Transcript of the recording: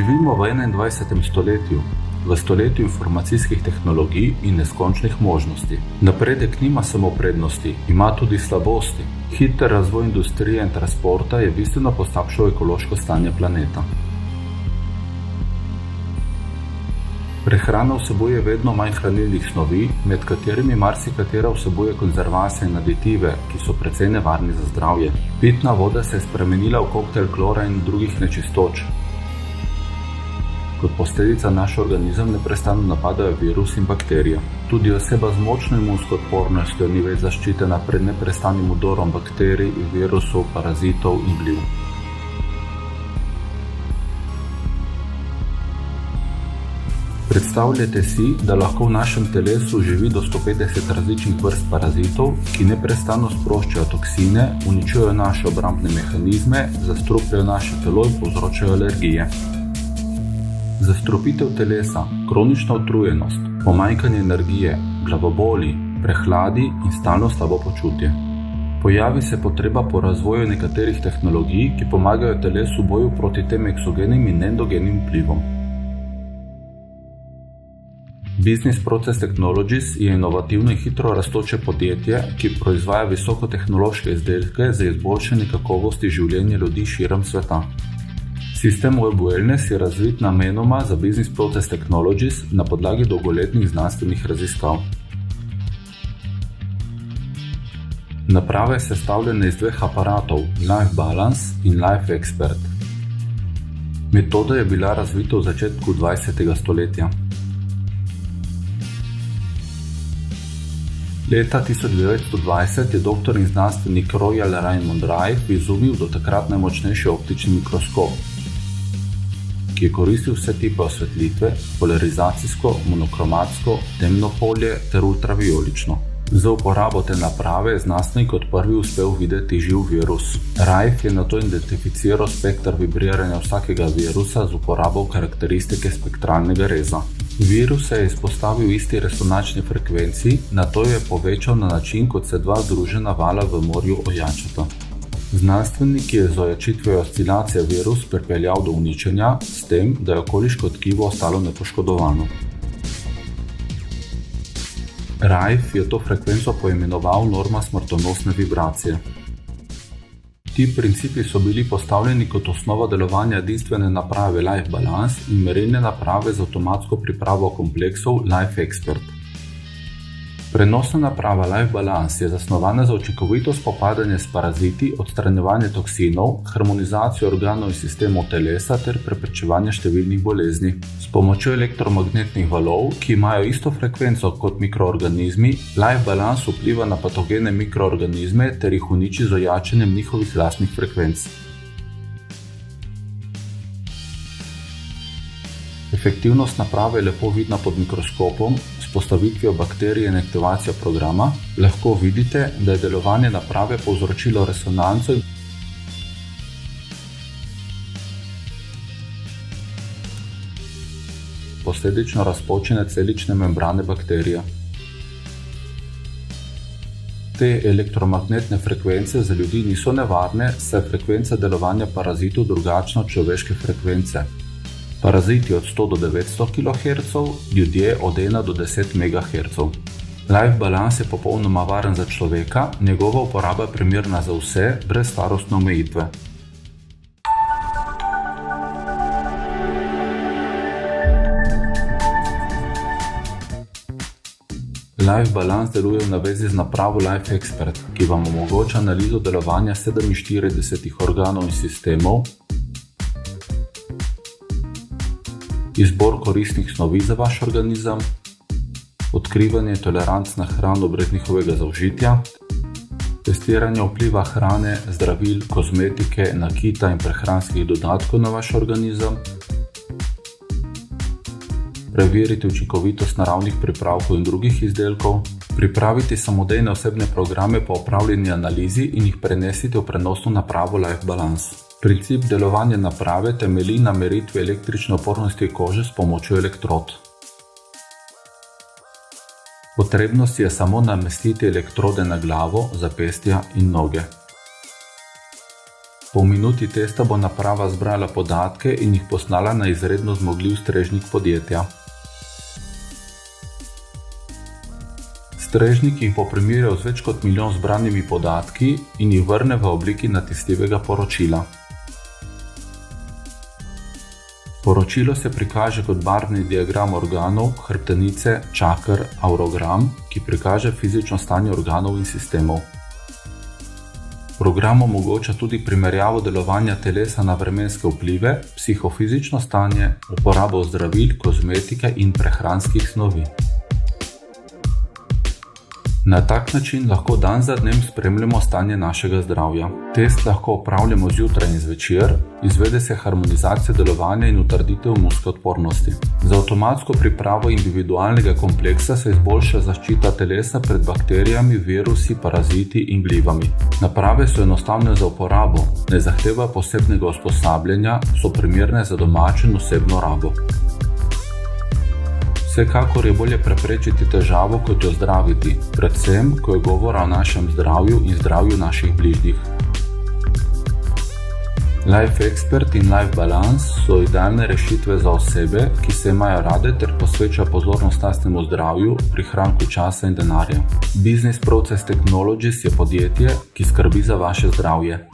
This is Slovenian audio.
Živimo v 21. stoletju, v stoletju informacijskih tehnologij in neskončnih možnosti. Napredek nima samo prednosti, ima tudi slabosti. Hiter razvoj industrije in transporta je bistveno poslabšal ekološko stanje planeta. Prehrana vsebuje vedno manj hranilnih snovi, med katerimi marsikatera vsebuje konzervanse in aditive, ki so precej nevarni za zdravje. Pitna voda se je spremenila v koktajl klora in drugih nečistoč. Kot posledica naš organizem neprestano napadajo virus in bakterije. Tudi oseba z močno imunsko odpornostjo ni več zaščitena pred neprestanim vdorom bakterij, virusov, parazitov in gliv. Predstavljajte si, da lahko v našem telesu živi do 150 različnih vrst parazitov, ki neprestano sproščajo toksine, uničujejo naše obrambne mehanizme, zastrupljajo naše telo in povzročajo alergije. Zastrupitev telesa, kronična utrujenost, pomanjkanje energije, glavoboli, prehladi in stalno slabo počutje. Pojavi se potreba po razvoju nekaterih tehnologij, ki pomagajo telesu v boju proti tem eksogenim in endogenim vplivom. Business Process Technologies je inovativno in hitro rastoče podjetje, ki proizvaja visokotehnološke izdelke za izboljšanje kakovosti življenja ljudi širom sveta. Sistem Web Wellness je razvit namenoma za Business Process Technologies na podlagi dolgoletnih znanstvenih raziskav. Naprava je sestavljena iz dveh aparatov, Life Balance in Life Expert. Metoda je bila razvita v začetku 20. stoletja. Leta 1920 je doktor in znanstvenik Royal Raymond Rife izumil do takrat najmočnejši optični mikroskop, ki je koristil vse tipe osvetlitve, polarizacijsko, monokromatsko, temno polje ter ultravijolično. Za uporabo te naprave je znanstvenik kot prvi uspel videti živ virus. Rife je nato identificiral spektr vibriranja vsakega virusa z uporabo karakteristike spektralnega reza. Viruse je izpostavil isti resonančni frekvenciji, nato je povečal na način, kot se dva združena vala v morju ojačata. Znanstvenik je z ojačitvijo oscilacije virus pripeljal do uničenja, s tem, da je okoliško tkivo ostalo nepoškodovano. Rife je to frekvenco poimenoval norma smrtonosne vibracije. Ti principi so bili postavljeni kot osnova delovanja edinstvene naprave Life Balance in merilne naprave z avtomatsko pripravo kompleksov Life Expert. Prenosna naprava Life Balance je zasnovana za učinkovito spopadanje s paraziti, odstranjevanje toksinov, harmonizacijo organov in sistemov telesa ter preprečevanje številnih bolezni. S pomočjo elektromagnetnih valov, ki imajo isto frekvenco kot mikroorganizmi, Life Balance vpliva na patogene mikroorganizme ter jih uniči z ojačanjem njihovih lastnih frekvenc. Efektivnost naprave je lepo vidna pod mikroskopom. S postavitvijo bakterije in aktivacijo programa lahko vidite, da je delovanje naprave povzročilo resonanco in posledično razpočene celične membrane bakterije. Te elektromagnetne frekvence za ljudi niso nevarne, saj je frekvenca delovanja parazitov drugačna od človeške frekvence. Paraziti od 100 do 900 kHz, ljudje od 1 do 10 MHz. Life Balance je popolnoma varen za človeka, njegova uporaba je primerna za vse, brez starostne omejitve. Life Balance deluje v navezi z napravo Life Expert, ki vam omogoča analizo delovanja 47 organov in sistemov, izbor koristnih snovi za vaš organizem, odkrivanje toleranc na hrano brez njihovega zaužitja, testiranje vpliva hrane, zdravil, kozmetike, nakita in prehranskih dodatkov na vaš organizem, preveriti učinkovitost naravnih pripravkov in drugih izdelkov, pripraviti samodejne osebne programe po opravljeni analizi in jih prenesite v prenosno napravo Life Balance. Princip delovanja naprave temelji na meritvi električne opornosti kože s pomočjo elektrod. Potrebno si je samo namestiti elektrode na glavo, zapestja in noge. Po minuti testa bo naprava zbrala podatke in jih poslala na izredno zmogljiv strežnik podjetja. Strežnik jih bo primerjal z več kot 1 milijon zbranimi podatki in jih vrne v obliki natisljivega poročila. Poročilo se prikaže kot barvni diagram organov, hrbtenice, čaker, aurogram, ki prikaže fizično stanje organov in sistemov. Program omogoča tudi primerjavo delovanja telesa na vremenske vplive, psihofizično stanje, uporabo zdravil, kozmetike in prehranskih snovi. Na tak način lahko dan za dnem spremljamo stanje našega zdravja. Test lahko opravljamo zjutraj in zvečer, izvede se harmonizacija delovanja in utrditev imunske odpornosti. Za avtomatsko pripravo individualnega kompleksa se izboljša zaščita telesa pred bakterijami, virusi, paraziti in glivami. Naprave so enostavne za uporabo, ne zahtevajo posebnega usposabljanja, so primerne za domačo in osebno rabo. Vsekakor je bolje preprečiti težavo, kot jo zdraviti, predvsem, ko je govora o našem zdravju in zdravju naših bližnjih. Life Expert in Life Balance so idealne rešitve za osebe, ki se imajo rade ter posvečajo pozornost lastnemu zdravju, prihranku časa in denarja. Business Process Technologies je podjetje, ki skrbi za vaše zdravje.